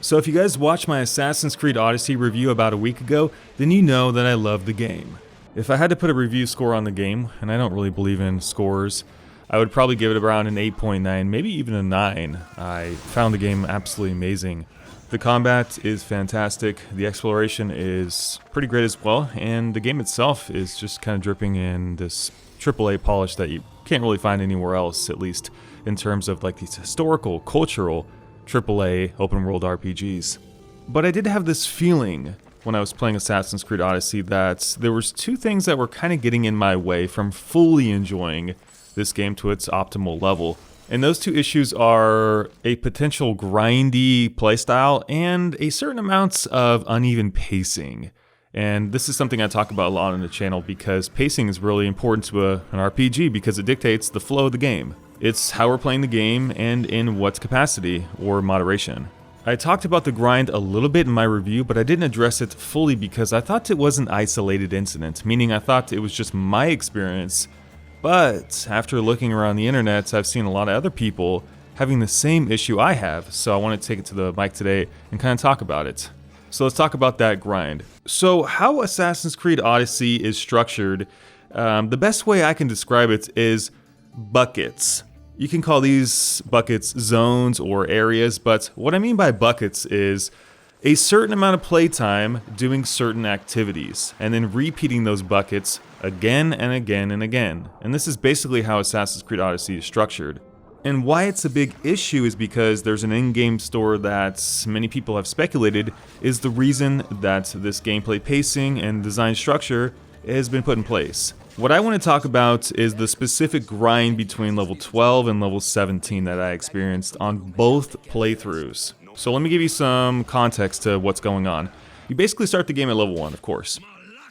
So if you guys watched my Assassin's Creed Odyssey review about a week ago, then you know that I love the game. If I had to put a review score on the game, and I don't really believe in scores, I would probably give it around an 8.9, maybe even a 9. I found the game absolutely amazing. The combat is fantastic, the exploration is pretty great as well, and the game itself is just kind of dripping in this AAA polish that you can't really find anywhere else, at least in terms of like these historical, cultural AAA open world RPGs. But I did have this feeling when I was playing Assassin's Creed Odyssey that there was two things that were kind of getting in my way from fully enjoying this game to its optimal level. And those two issues are a potential grindy playstyle and a certain amounts of uneven pacing. And this is something I talk about a lot on the channel because pacing is really important to an RPG because it dictates the flow of the game. It's how we're playing the game and in what capacity or moderation. I talked about the grind a little bit in my review, but I didn't address it fully because I thought it was an isolated incident, meaning I thought it was just my experience. But after looking around the internet, I've seen a lot of other people having the same issue I have, so I want to take it to the mic today and kind of talk about it. So let's talk about that grind. So how Assassin's Creed Odyssey is structured, the best way I can describe it is buckets. You can call these buckets zones or areas, but what I mean by buckets is a certain amount of playtime doing certain activities, and then repeating those buckets again and again and again. And this is basically how Assassin's Creed Odyssey is structured. And why it's a big issue is because there's an in-game store that many people have speculated is the reason that this gameplay pacing and design structure has been put in place. What I want to talk about is the specific grind between level 12 and level 17 that I experienced on both playthroughs. So let me give you some context to what's going on. You basically start the game at level 1, of course.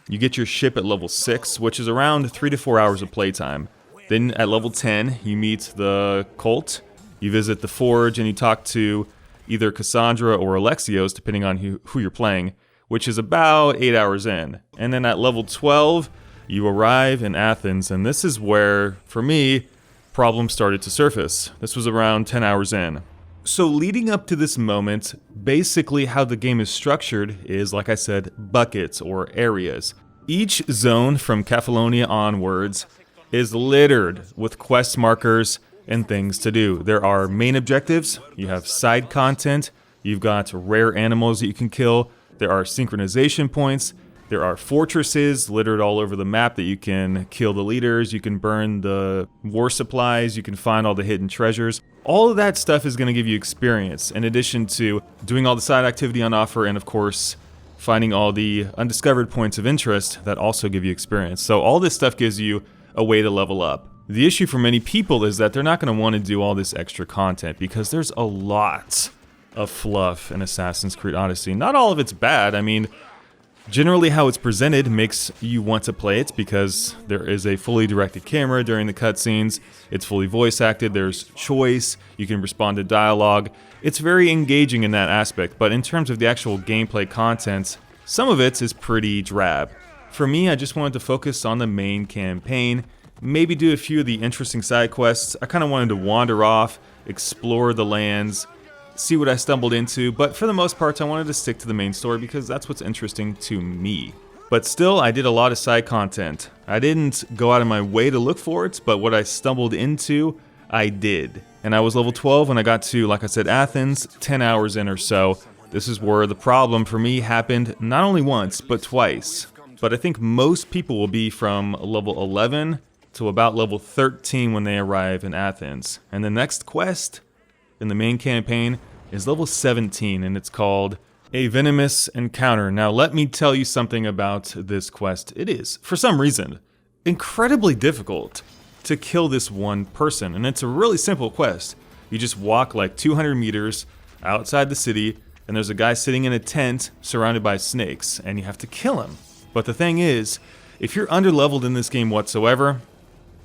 You get your ship at level 6, which is around 3 to 4 hours of playtime. Then at level 10, you meet the cult, you visit the forge, and you talk to either Cassandra or Alexios, depending on who you're playing, which is about 8 hours in. And then at level 12, you arrive in Athens, and this is where, for me, problems started to surface. This was around 10 hours in. So leading up to this moment, basically how the game is structured is, like I said, buckets or areas. Each zone from Catalonia onwards is littered with quest markers and things to do. There are main objectives, you have side content, you've got rare animals that you can kill, there are synchronization points, there are fortresses littered all over the map that you can kill the leaders, you can burn the war supplies, you can find all the hidden treasures. All of that stuff is going to give you experience, in addition to doing all the side activity on offer and, of course, finding all the undiscovered points of interest that also give you experience. So all this stuff gives you a way to level up. The issue for many people is that they're not going to want to do all this extra content because there's a lot of fluff in Assassin's Creed Odyssey. Not all of it's bad. I mean, generally how it's presented makes you want to play it because there is a fully directed camera during the cutscenes, it's fully voice acted, there's choice, you can respond to dialogue. It's very engaging in that aspect, but in terms of the actual gameplay content, some of it is pretty drab. For me, I just wanted to focus on the main campaign, maybe do a few of the interesting side quests. I kind of wanted to wander off, explore the lands, see what I stumbled into, but for the most part I wanted to stick to the main story because that's what's interesting to me. But still, I did a lot of side content. I didn't go out of my way to look for it, but what I stumbled into, I did. And I was level 12 when I got to, like I said, Athens, 10 hours in or so. This is where the problem for me happened not only once, but twice. But I think most people will be from level 11 to about level 13 when they arrive in Athens. And the next quest in the main campaign is level 17, and it's called A Venomous Encounter. Now let me tell you something about this quest. It is, for some reason, incredibly difficult to kill this one person, and it's a really simple quest. You just walk like 200 meters outside the city, and there's a guy sitting in a tent surrounded by snakes, and you have to kill him. But the thing is, if you're underleveled in this game whatsoever,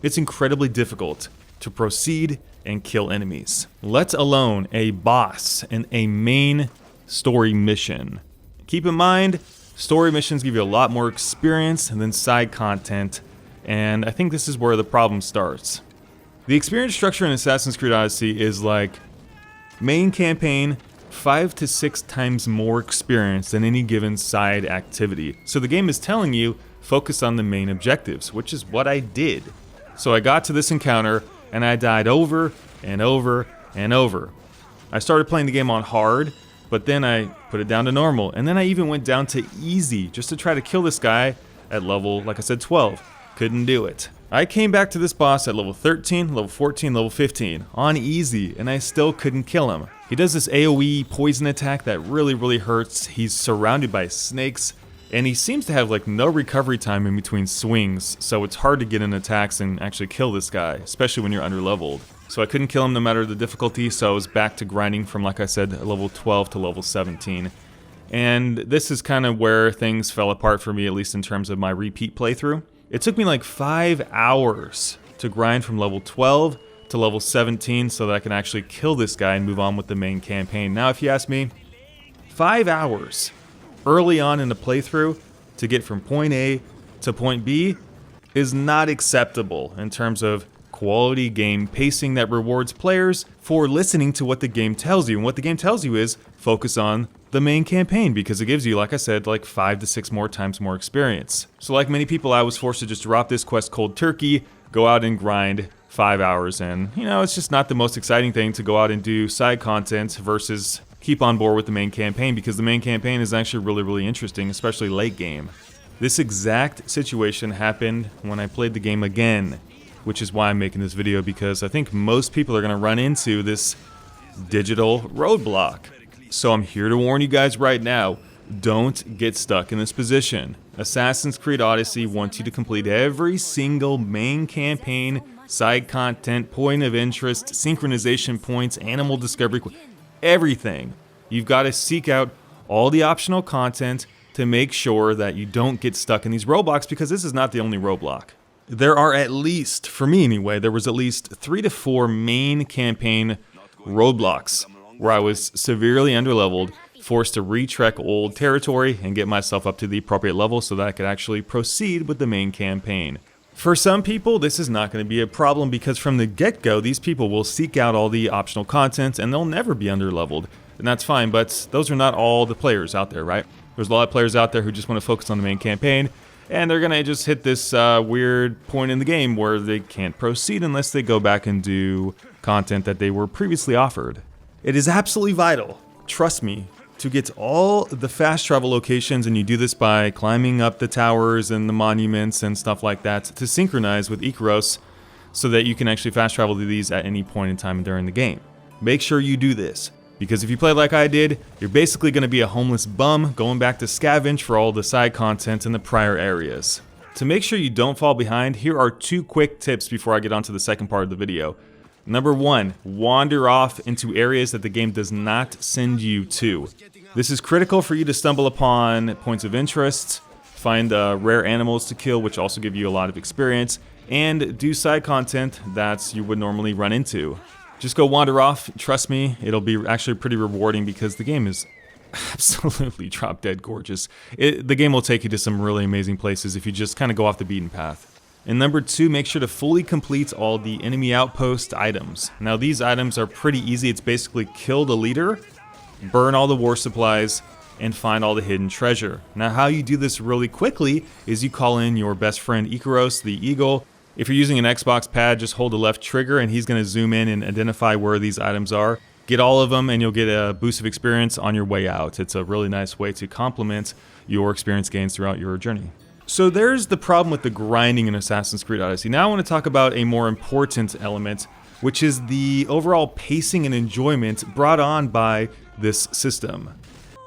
it's incredibly difficult to proceed and kill enemies, let alone a boss in a main story mission. Keep in mind, story missions give you a lot more experience than side content, and I think this is where the problem starts. The experience structure in Assassin's Creed Odyssey is like main campaign 5 to 6 times more experience than any given side activity. So the game is telling you, focus on the main objectives, which is what I did. So I got to this encounter, and I died over and over and over. I started playing the game on hard, but then I put it down to normal, and then I even went down to easy just to try to kill this guy at level, like I said, 12. Couldn't do it. I came back to this boss at level 13, level 14, level 15 on easy, and I still couldn't kill him. He does this AoE poison attack that really hurts. He's surrounded by snakes, and he seems to have like no recovery time in between swings, so it's hard to get in attacks and actually kill this guy, especially when you're underleveled. So I couldn't kill him no matter the difficulty, so I was back to grinding from, like I said, level 12 to level 17. And this is kind of where things fell apart for me, at least in terms of my repeat playthrough. It took me like 5 hours to grind from level 12 to level 17 so that I can actually kill this guy and move on with the main campaign. Now, if you ask me, 5 hours early on in the playthrough to get from point A to point B is not acceptable in terms of quality game pacing that rewards players for listening to what the game tells you. And what the game tells you is focus on the main campaign, because it gives you, like I said, like 5 to 6 more times more experience. So like many people, I was forced to just drop this quest cold turkey, go out and grind 5 hours, and you know, it's just not the most exciting thing to go out and do side content versus keep on board with the main campaign, because the main campaign is actually really interesting, especially late game. This exact situation happened when I played the game again, which is why I'm making this video, because I think most people are going to run into this digital roadblock. So I'm here to warn you guys right now, don't get stuck in this position. Assassin's Creed Odyssey wants you to complete every single main campaign, side content, point of interest, synchronization points, animal discovery, everything. You've got to seek out all the optional content to make sure that you don't get stuck in these roadblocks, because this is not the only roadblock. There are at least, for me anyway, there was at least 3 to 4 main campaign roadblocks where I was severely underleveled, forced to retrek old territory and get myself up to the appropriate level so that I could actually proceed with the main campaign. For some people, this is not going to be a problem, because from the get-go, these people will seek out all the optional content and they'll never be underleveled. And that's fine, but those are not all the players out there, right? There's a lot of players out there who just want to focus on the main campaign, and they're going to just hit this weird point in the game where they can't proceed unless they go back and do content that they were previously offered. It is absolutely vital, trust me, to get all the fast travel locations, and you do this by climbing up the towers and the monuments and stuff like that, to synchronize with Icaros so that you can actually fast travel to these at any point in time during the game. Make sure you do this, because if you play like I did, you're basically going to be a homeless bum going back to scavenge for all the side content in the prior areas. To make sure you don't fall behind, here are 2 quick tips before I get on to the second part of the video. Number 1, wander off into areas that the game does not send you to. This is critical for you to stumble upon points of interest, find rare animals to kill, which also give you a lot of experience, and do side content that you would normally run into. Just go wander off, trust me, it'll be actually pretty rewarding, because the game is absolutely drop dead gorgeous. The game will take you to some really amazing places if you just kind of go off the beaten path. And number 2, make sure to fully complete all the enemy outpost items. Now these items are pretty easy. It's basically kill the leader, burn all the war supplies, and find all the hidden treasure. Now how you do this really quickly is you call in your best friend Icaros, the eagle. If you're using an Xbox pad, just hold the left trigger and he's going to zoom in and identify where these items are. Get all of them and you'll get a boost of experience on your way out. It's a really nice way to complement your experience gains throughout your journey. So there's the problem with the grinding in Assassin's Creed Odyssey. Now I want to talk about a more important element, which is the overall pacing and enjoyment brought on by this system.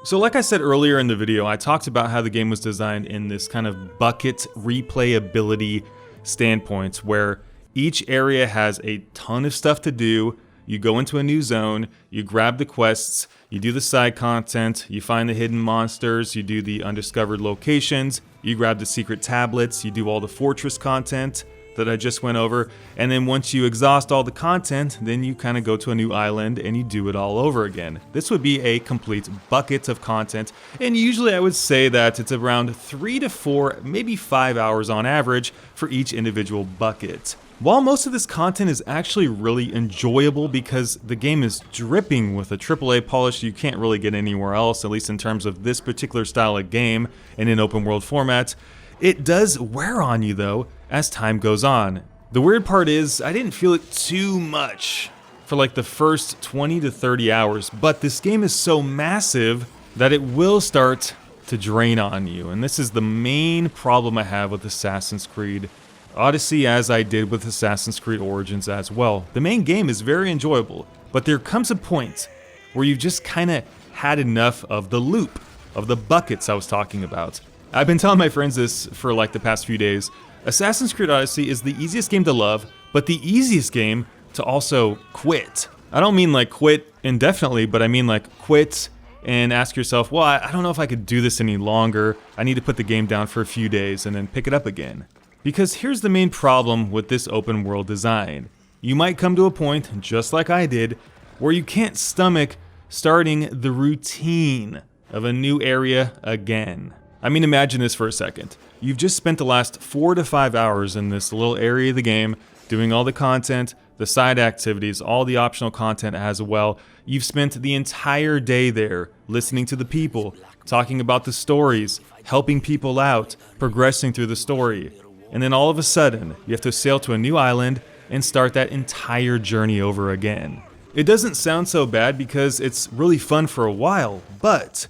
So like I said earlier in the video, I talked about how the game was designed in this kind of bucket replayability standpoint, where each area has a ton of stuff to do. You go into a new zone, you grab the quests, you do the side content, you find the hidden monsters, you do the undiscovered locations, you grab the secret tablets, you do all the fortress content that I just went over, and then once you exhaust all the content, then you kind of go to a new island and you do it all over again. This would be a complete bucket of content, and usually I would say that it's around 3 to 4, maybe 5 hours on average for each individual bucket. While most of this content is actually really enjoyable because the game is dripping with a AAA polish you can't really get anywhere else, at least in terms of this particular style of game in an open world format, it does wear on you though as time goes on. The weird part is I didn't feel it too much for like the first 20 to 30 hours, but this game is so massive that it will start to drain on you, and this is the main problem I have with Assassin's Creed Odyssey, as I did with Assassin's Creed Origins as well. The main game is very enjoyable, but there comes a point where you've just kind of had enough of the loop, of the buckets I was talking about. I've been telling my friends this for like the past few days. Assassin's Creed Odyssey is the easiest game to love, but the easiest game to also quit. I don't mean like quit indefinitely, but I mean like quit and ask yourself, well, I don't know if I could do this any longer. I need to put the game down for a few days and then pick it up again. Because here's the main problem with this open world design. You might come to a point, just like I did, where you can't stomach starting the routine of a new area again. I mean, imagine this for a second. You've just spent the last 4 to 5 hours in this little area of the game, doing all the content, the side activities, all the optional content as well. You've spent the entire day there, listening to the people, talking about the stories, helping people out, progressing through the story. And then all of a sudden, you have to sail to a new island and start that entire journey over again. It doesn't sound so bad because it's really fun for a while, but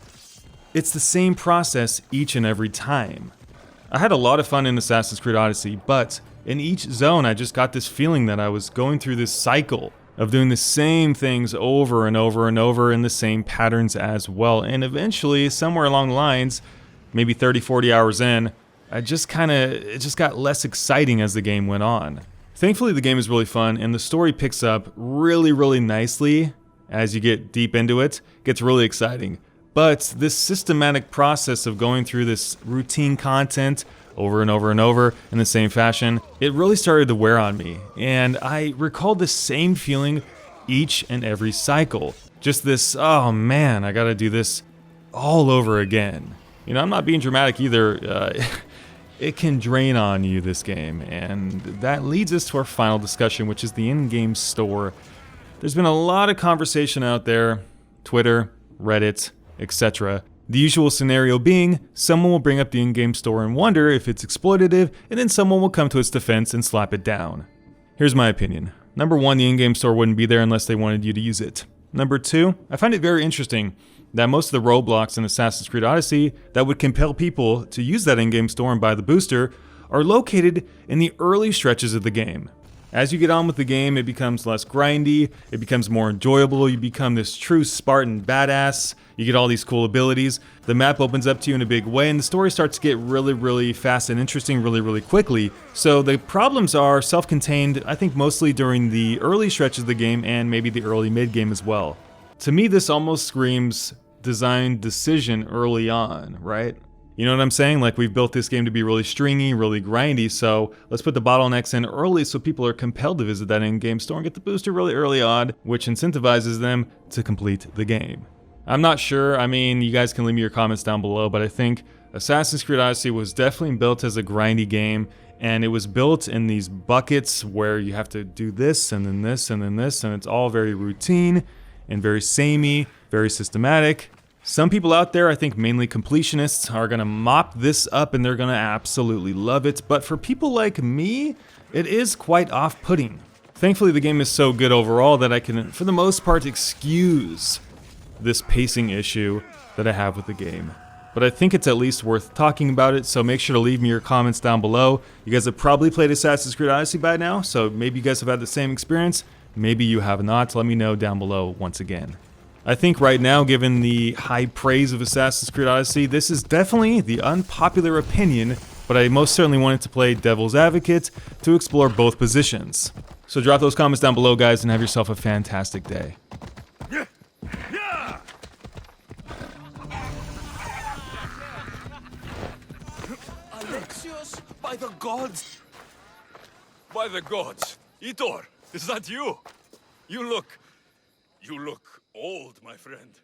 it's the same process each and every time. I had a lot of fun in Assassin's Creed Odyssey, but in each zone I just got this feeling that I was going through this cycle of doing the same things over and over and over in the same patterns as well. And eventually, somewhere along the lines, maybe 30, 40 hours in, it just got less exciting as the game went on. Thankfully, the game is really fun, and the story picks up really, really nicely as you get deep into it. It gets really exciting. But this systematic process of going through this routine content over and over and over in the same fashion, it really started to wear on me. And I recalled the same feeling each and every cycle. Just this, oh man, I gotta do this all over again. You know, I'm not being dramatic either. It can drain on you, this game, and that leads us to our final discussion, which is the in-game store. There's been a lot of conversation out there, Twitter, Reddit, etc. The usual scenario being, someone will bring up the in-game store and wonder if it's exploitative, and then someone will come to its defense and slap it down. Here's my opinion. Number 1, the in-game store wouldn't be there unless they wanted you to use it. Number 2, I find it very interesting that most of the roadblocks in Assassin's Creed Odyssey that would compel people to use that in-game store and buy the booster are located in the early stretches of the game. As you get on with the game, it becomes less grindy, it becomes more enjoyable, you become this true Spartan badass, you get all these cool abilities, the map opens up to you in a big way, and the story starts to get really, really fast and interesting really, really quickly. So the problems are self-contained, I think mostly during the early stretches of the game and maybe the early mid-game as well. To me, this almost screams design decision early on, right? You know what I'm saying? Like, we've built this game to be really stringy, really grindy, so let's put the bottlenecks in early so people are compelled to visit that in-game store and get the booster really early on, which incentivizes them to complete the game. I'm not sure, I mean, you guys can leave me your comments down below, but I think Assassin's Creed Odyssey was definitely built as a grindy game, and it was built in these buckets where you have to do this, and then this, and then this, and it's all very routine, and very samey, very systematic. Some people out there, I think mainly completionists, are gonna mop this up and they're gonna absolutely love it, but for people like me, it is quite off-putting. Thankfully, the game is so good overall that I can, for the most part, excuse this pacing issue that I have with the game. But I think it's at least worth talking about it, so make sure to leave me your comments down below. You guys have probably played Assassin's Creed Odyssey by now, so maybe you guys have had the same experience. Maybe you have not. Let me know down below once again. I think right now, given the high praise of Assassin's Creed Odyssey, this is definitely the unpopular opinion, but I most certainly wanted to play devil's advocate to explore both positions. So drop those comments down below, guys, and have yourself a fantastic day. Alexios, by the gods! By the gods! Itor, is that you? You look old, my friend.